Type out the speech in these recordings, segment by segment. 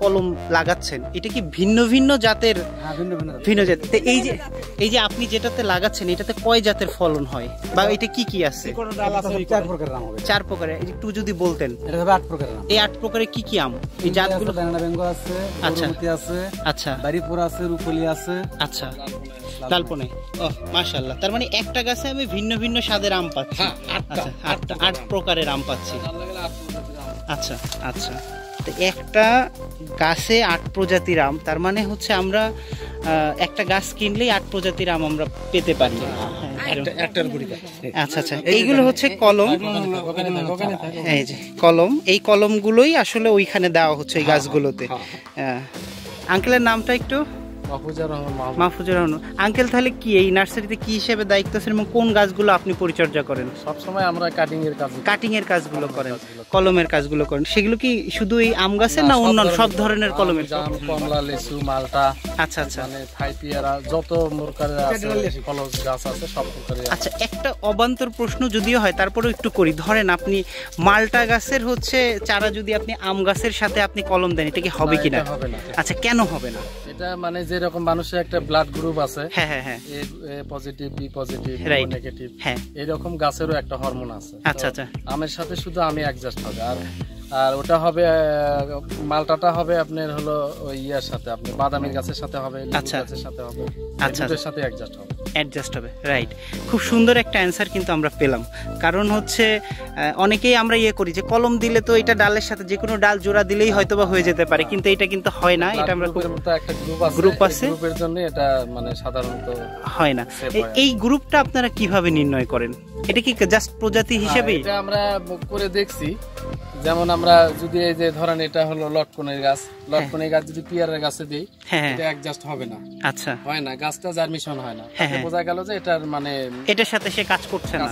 কলম লাগাচ্ছেন, এটা কি ভিন্ন ভিন্ন জাতের? ভিন্ন জাতের। তো এই যে আপনি যেটাতে লাগাচ্ছেন এটাতে কয় জাতের ফলন হয় বা এটা কি কি আছে? 4 প্রকারের আম হবে। 4 প্রকারের, একটু যদি বলতেন। এটা হবে 8 প্রকারের আম। এই 8 প্রকারের কি কি আম? এই জাতগুলো বেনানা বেঙ্গল আছে, বরমতি আছে, আচ্ছা, বাড়িপুর আছে, রূপলি আছে, আচ্ছা, লালপনে। ও মাশাআল্লাহ, তার মানে একটা গাছে আমি ভিন্ন ভিন্ন স্বাদের আম পাচ্ছি। আচ্ছা, 8 প্রকারের আম পাচ্ছি। আচ্ছা আচ্ছা, তো একটা গাছে 8 প্রজাতির আম, তার মানে হচ্ছে আমরা একটা গাছ কিনলেই 8 প্রজাতির আম আমরা পেতে পারি। আচ্ছা আচ্ছা, এইগুলো হচ্ছে কলম। এই যে কলম, এই কলমগুলোই আসলে ওইখানে দেওয়া হচ্ছে এই গাছগুলোতে। আঙ্কেলের নামটা একটু? মাহফুজুর রহমান। আঙ্কেল তাহলে কি এই নার্সারিতে কি হিসেবে দায়িত্ব আছেন এবং কোন গাছগুলো আপনি পরিচর্যা করেন? সবসময় আমরা কাটিং এর কাজগুলো করেন, কলমের কাজগুলো করেন। সেগুলো কি শুধু এই আম গাছের না অন্যান্য সব ধরনের কলমের? কমলা, লিচু, মালটা। আচ্ছা আচ্ছা, মানে থাই পেয়ারা, যত প্রকারের আছে ফলজ গাছ আছে সব প্রকারের। আচ্ছা, একটা অবান্তর প্রশ্ন যদিও হয় তারপরেও একটু করি। ধরেন আপনি মালটা গাছের হচ্ছে চারা যদি আপনি আম গাছের সাথে আপনি কলম দেন, এটা কি হবে কিনা? আচ্ছা, কেন হবে না? এটা মানে যেরকম মানুষের একটা ব্লাড গ্রুপ আছে, হ্যাঁ হ্যাঁ হ্যাঁ, এ পজিটিভ, বি পজিটিভ, ও নেগেটিভ, হ্যাঁ, এরকম গাছেরও একটা হরমোন আছে। আচ্ছা আচ্ছা, আমের সাথে শুধু আমি অ্যাডজাস্ট হবে, আর ওটা হবে মালটাটা হবে আপনার হলো ওই ইয়ার সাথে, আপনি বাদামের গাছের সাথে হবে, লেবু গাছের সাথে হবে, এর সাথে অ্যাডজাস্ট হবে। রাইট, খুব সুন্দর একটা অ্যানসার কিন্তু আমরা পেলাম। কারণ হচ্ছে অনেকেই আমরা করি যে কলম দিলে তো এটা ডালের সাথে যে কোনো ডাল জোড়া দিলেই হয়তো বা হয়ে যেতে পারে, কিন্তু এটা কিন্তু হয় না। এটা আমরা একটা গ্রুপ আছে, গ্রুপের জন্য এটা মানে সাধারণত হয় না। এই গ্রুপটা আপনারা কিভাবে নির্ণয় করেন? এটা কি জাস্ট প্রজাতি হিসেবে? এটা আমরা করে দেখছি। যেমন আমরা যদি এই যে ধরেন এটা হলো লটকনের গাছ, লটকনের গাছ যদি পিয়ারের গাছে দেই, এটা অ্যাডজাস্ট হবে না। আচ্ছা, হয় না, গাছটা জার্মিশন হয় না। বোঝা গেল যে এটার মানে এটার সাথে সে কাজ করছে না,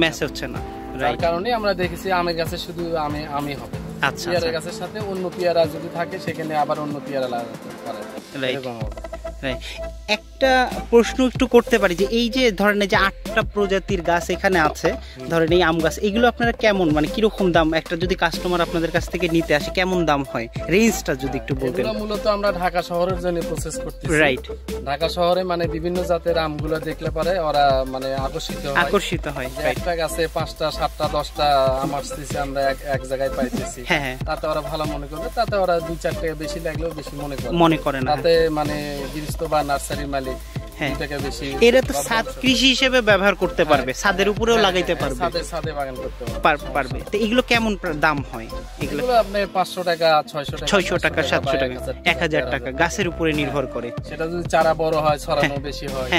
ম্যাচ হচ্ছে না। যার কারণে আমরা দেখেছি আমের গাছে শুধু আমি হবে। আচ্ছা, পিয়ারের গাছের সাথে অন্য পিয়ারা যদি থাকে সেখানে আবার অন্য পিয়ারা লাগাতে পারে। একটা প্রশ্ন একটু করতে পারি যে এই যে ধরেন যে 8টা প্রজাতির গাছ এখানে আছে, ধরেন এই আম গাছ, এগুলো আপনারা কেমন মানে কিরকম দাম, একটা যদি কাস্টমার আপনাদের কাছ থেকে নিতে আসে কেমন দাম হয়, রেঞ্জটা যদি একটু বলতেন? মূলত আমরা ঢাকা শহরের জন্য প্রসেস করতেছি। রাইট, ঢাকা শহরে মানে বিভিন্ন জাতের আমগুলো দেখলে পারে ওরা মানে আকর্ষিত হয়। একটা গাছে 5টা 7টা 10টা আম আসতেছে, আমরা এক জায়গায় পাইতেছি, তাতে ওরা ভালো মনে করবে, তাতে ওরা 2-4 বেশি লাগলেও বেশি মনে করে না, তাতে মানে গৃহস্থ বা নার্সারির মালিক এরা তো ছাদ কৃষি হিসেবে ব্যবহার করতে পারবে, ছাদের উপরেও লাগাইতে পারবে, ছাদে বাগান করতে পারবে। তো এগুলো কেমন দাম হয়? এগুলো আপনি 500 টাকা, 600 টাকা, 700 টাকা, 1000 টাকা, গাছের উপরে নির্ভর করে। সেটা যদি চারা বড় হয়, ছড়ানো বেশি হয়,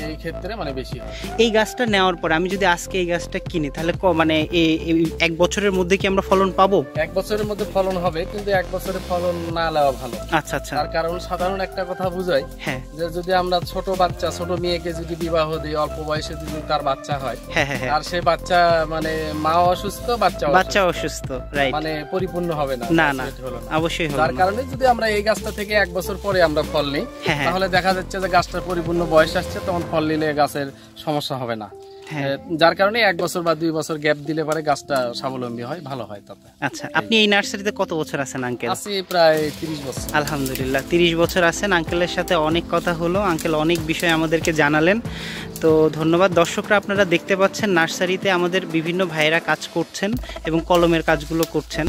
এই ক্ষেত্রে মানে বেশি হয়। এই গাছটা নেওয়ার পর আমি যদি আজকে এই গাছটা কিনি তাহলে মানে এক বছরের মধ্যে কি আমরা ফলন পাবো? 1 বছরের মধ্যে ফলন হবে, কিন্তু 1 বছরে ফলন না নেওয়া ভালো। আচ্ছা আচ্ছা, তার কারণ সাধারণ একটা কথা বুঝাই, যে যদি আমরা ছোট মেয়েকে যদি বিবাহ দিই, অল্প বয়সে যদি তার বাচ্চা হয়, আর সে বাচ্চা মানে মা অসুস্থ, বাচ্চা অসুস্থ, মানে পরিপূর্ণ হবে না, অবশ্যই। তার কারণে যদি আমরা এই গাছটা থেকে 1 বছর পরে আমরা ফল নিই, তাহলে দেখা যাচ্ছে যে গাছটার পরিপূর্ণ বয়স আসছে, তখন ফল নিলে গাছের সমস্যা হবে না। যার কারণে 1 বছর বা 2 বছর গ্যাপ দিলে পরে গাছটা স্বাবলম্বী হয়, ভালো হয় তাতে। আচ্ছা, আপনি এই নার্সারিতে কত বছর আছেন আঙ্কেল? আছি প্রায় 30 বছর। আলহামদুলিল্লাহ, 30 বছর আছেন। আঙ্কেলের সাথে অনেক কথা হলো, আঙ্কেল অনেক বিষয় আমাদেরকে জানালেন, তো ধন্যবাদ। দর্শকরা আপনারা দেখতে পাচ্ছেন নার্সারিতে আমাদের বিভিন্ন ভাইয়েরা কাজ করছেন এবং কলমের কাজগুলো করছেন।